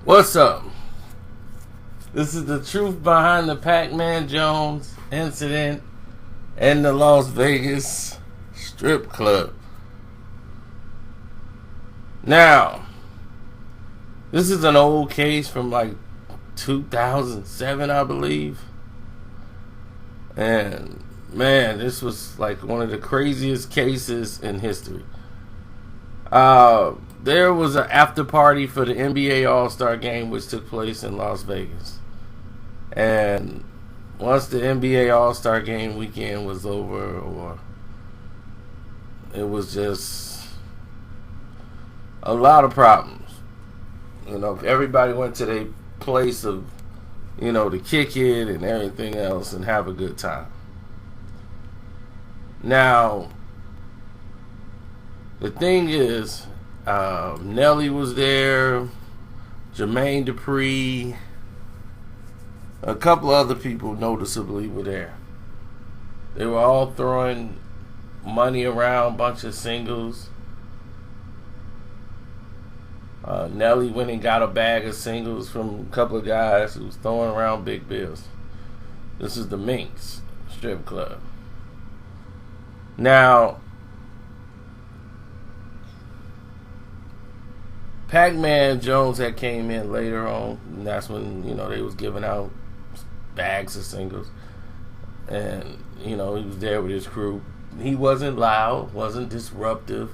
What's up? This is the truth behind the Pacman Jones incident in the Las Vegas strip club. Now, this is an old case from like 2007, I believe. And man, this was like one of the craziest cases in history. There was an after party for the NBA All-Star game which took place in Las Vegas. And once the NBA All-Star game weekend was over, or it was just a lot of problems. You know, everybody went to their place of, to kick it and everything else and have a good time. Now, the thing is, Nelly was there, Jermaine Dupri, a couple other people noticeably were there. They were all throwing money around, bunch of singles. Nelly went and got a bag of singles from a couple of guys who was throwing around big bills. This is the Minx strip club. Now, Pacman Jones had came in later on, and that's when, they was giving out bags of singles. And, he was there with his crew. He wasn't loud, wasn't disruptive,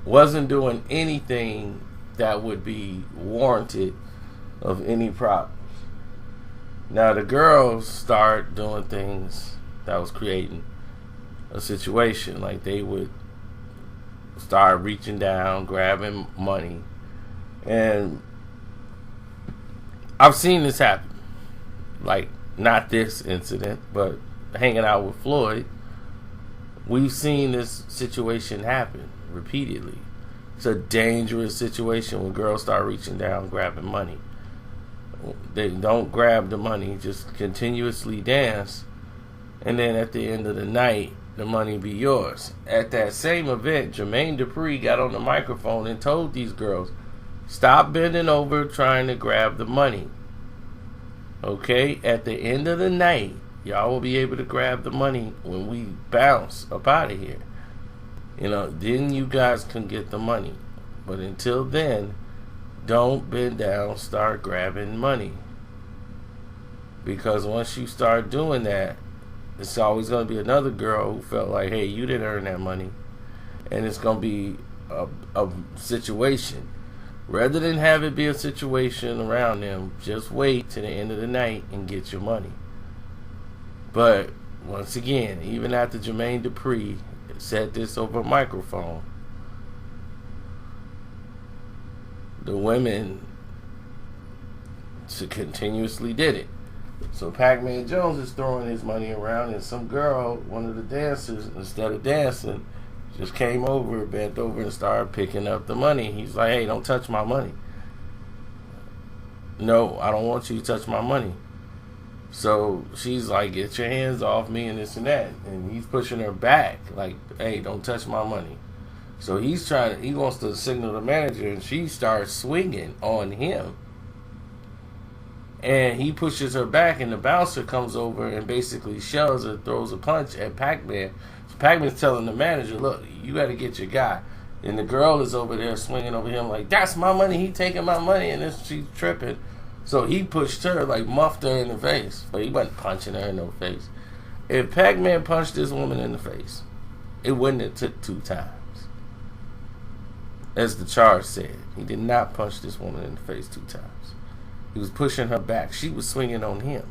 wasn't doing anything that would be warranted of any problems. Now, the girls start doing things that was creating a situation. Like, they would start reaching down, grabbing money. And I've seen this happen. Like, not this incident, but hanging out with Floyd, we've seen this situation happen repeatedly. It's a dangerous situation when girls start reaching down, grabbing money. They don't grab the money, just continuously dance, and then at the end of the night, the money be yours. At that same event, Jermaine Dupri got on the microphone and told these girls, stop bending over trying to grab the money. Okay? At the end of the night, y'all will be able to grab the money when we bounce up out of here. Then you guys can get the money. But until then, don't bend down, start grabbing money. Because once you start doing that, it's always going to be another girl who felt like, hey, you didn't earn that money. And it's going to be a situation. Rather than have it be a situation around them, just wait till the end of the night and get your money. But once again, even after Jermaine Dupri said this over a microphone, the women continuously did it. So Pacman Jones is throwing his money around, and some girl, one of the dancers, instead of dancing, just came over, bent over, and started picking up the money. He's like, hey, don't touch my money. No, I don't want you to touch my money. So she's like, get your hands off me and this and that. And he's pushing her back, like, hey, don't touch my money. So he wants to signal the manager, and she starts swinging on him. And he pushes her back, and the bouncer comes over and basically shoves her, throws a punch at Pacman. So Pacman's telling the manager, look, you got to get your guy. And the girl is over there swinging over him like, that's my money, he taking my money, and then she's tripping. So he pushed her, like muffed her in the face. But he wasn't punching her in the face. If Pacman punched this woman in the face, it wouldn't have took 2 times. As the charge said, he did not punch this woman in the face 2 times. He was pushing her back. She was swinging on him.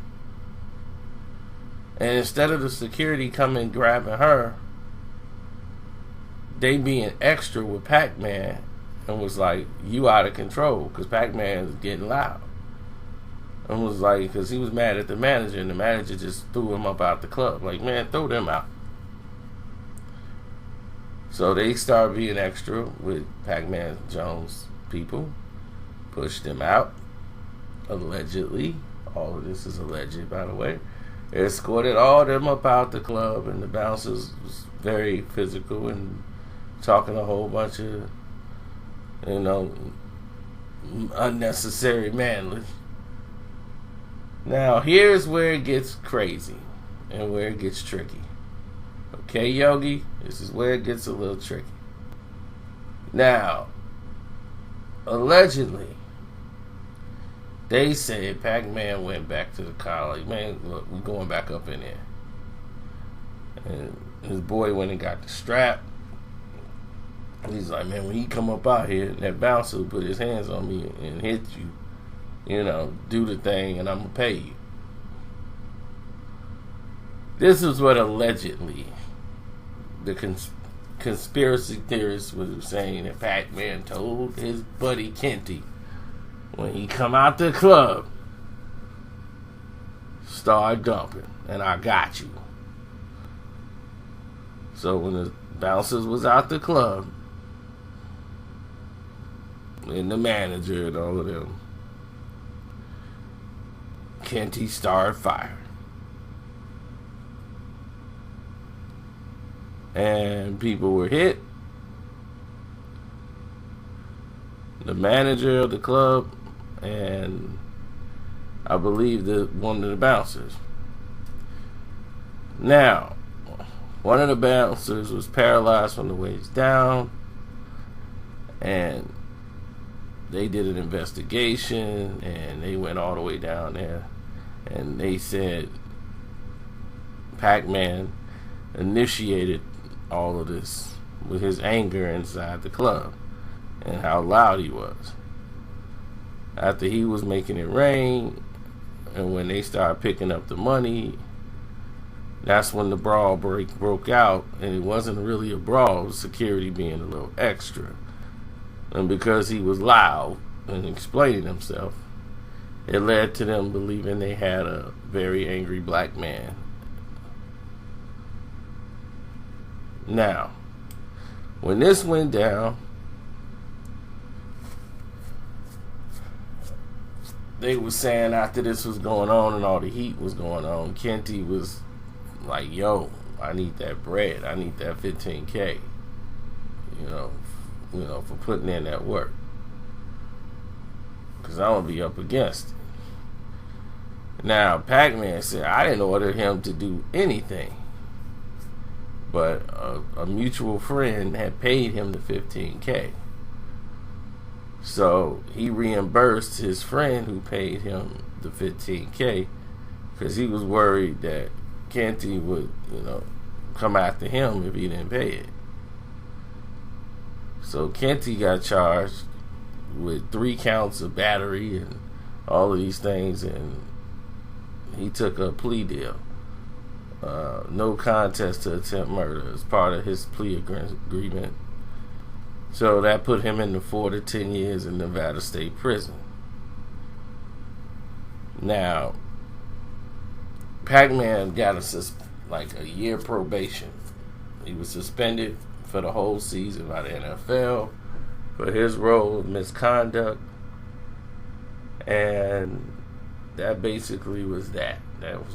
And instead of the security coming grabbing her, they being extra with Pacman and was like, you out of control, because Pacman is getting loud. And was like, because he was mad at the manager, and the manager just threw him up out the club. Like, man, throw them out. So they started being extra with Pacman Jones people, pushed them out. Allegedly, all of this is alleged, by the way, escorted all of them up out the club, and the bouncers was very physical and talking a whole bunch of unnecessary manly. Now, here's where it gets crazy and where it gets tricky. Okay, Yogi, this is where it gets a little tricky. Now, allegedly, they said Pacman went back to the college. Man, look, we're going back up in there. And his boy went and got the strap. He's like, man, when he come up out here, that bouncer will put his hands on me and hit you. You know, do the thing and I'm going to pay you. This is what allegedly the conspiracy theorists was saying that Pacman told his buddy Kenty when he come out the club, start dumping, and I got you. So when the bouncers was out the club, and the manager and all of them, Kenty started firing. And people were hit. The manager of the club and I believe one of the bouncers. Now, one of the bouncers was paralyzed from the waist down, and they did an investigation, and they went all the way down there, and they said Pacman initiated all of this with his anger inside the club and how loud he was. After he was making it rain, and when they started picking up the money, that's when the brawl broke out, and it wasn't really a brawl, it was security being a little extra. And because he was loud and explaining himself, it led to them believing they had a very angry black man. Now, when this went down, they were saying after this was going on and all the heat was going on, Kenty was like, yo, I need that bread. I need that 15K. You know, for putting in that work. Because I'm going to be up against it. Now, Pacman said, I didn't order him to do anything. But a mutual friend had paid him the 15K. So he reimbursed his friend who paid him the 15K because he was worried that Kenty would, come after him if he didn't pay it. So Kenty got charged with 3 counts of battery and all of these things, and he took a plea deal. No contest to attempt murder as part of his plea agreement. So that put him into 4 to 10 years in Nevada State Prison. Now, Pacman got a year probation. He was suspended for the whole season by the NFL for his role of misconduct, and that basically was that.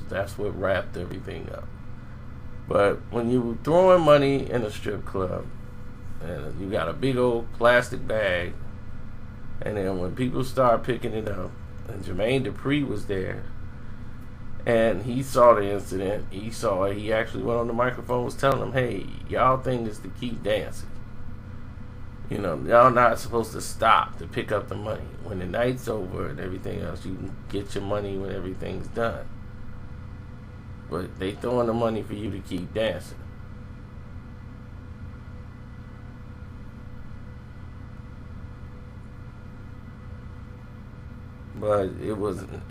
That's what wrapped everything up. But when you were throwing money in a strip club, and you got a big old plastic bag, and then when people start picking it up, and Jermaine Dupri was there, and he saw the incident, he actually went on the microphone, was telling them, hey, y'all think is to keep dancing. Y'all not supposed to stop to pick up the money. When the night's over and everything else, you can get your money when everything's done. But they throwing the money for you to keep dancing. But it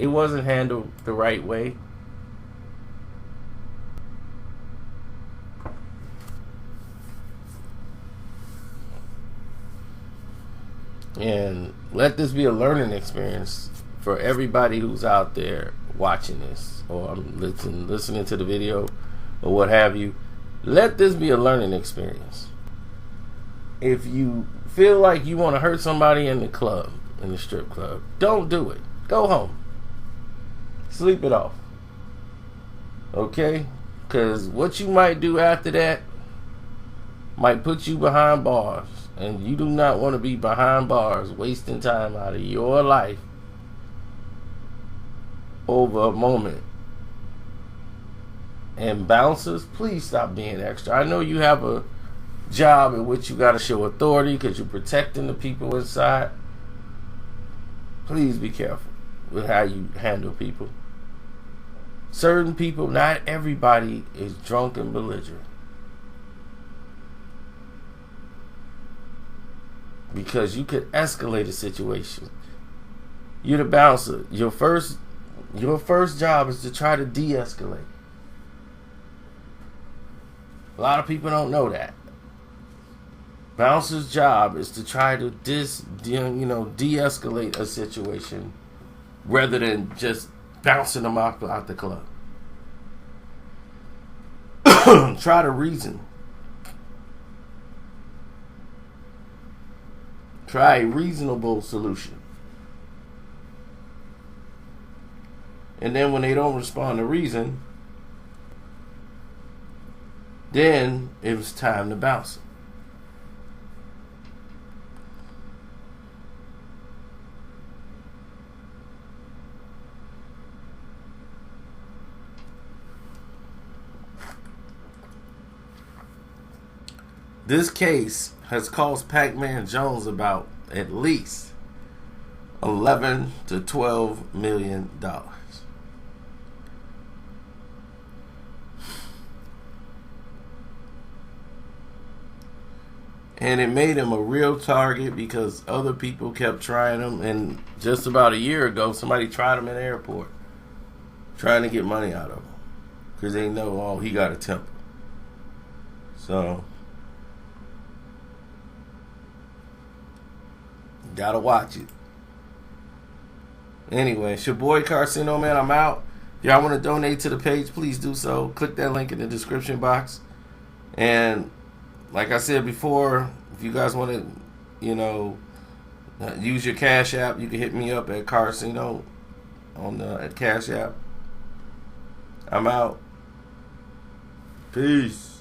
wasn't handled the right way. And let this be a learning experience for everybody who's out there watching this or listening to the video or what have you. Let this be a learning experience. If you feel like you want to hurt somebody in the strip club, don't do it. Go home. Sleep it off. Okay? Because what you might do after that might put you behind bars And you do not want to be behind bars wasting time out of your life over a moment. And bouncers, please stop being extra. I know you have a job in which you got to show authority because you're protecting the people inside. Please be careful with how you handle people. Certain people, not everybody is drunk and belligerent. Because you could escalate a situation. You're the bouncer. Your first job is to try to de-escalate. A lot of people don't know that. Bouncer's job is to try to de-escalate a situation rather than just bouncing them out the club. Try to reason. Try a reasonable solution. And then when they don't respond to reason, then it was time to bounce. This case has cost Pacman Jones about at least $11 to $12 million. And it made him a real target because other people kept trying him. And just about a year ago, somebody tried him in the airport, trying to get money out of him because they know, oh, he got a temper. So gotta watch it. Anyway, it's your boy Carcino, man. I'm out. If y'all want to donate to the page, please do so. Click that link in the description box. And like I said before, if you guys want to, use your Cash App, you can hit me up at Carcino at Cash App. I'm out. Peace.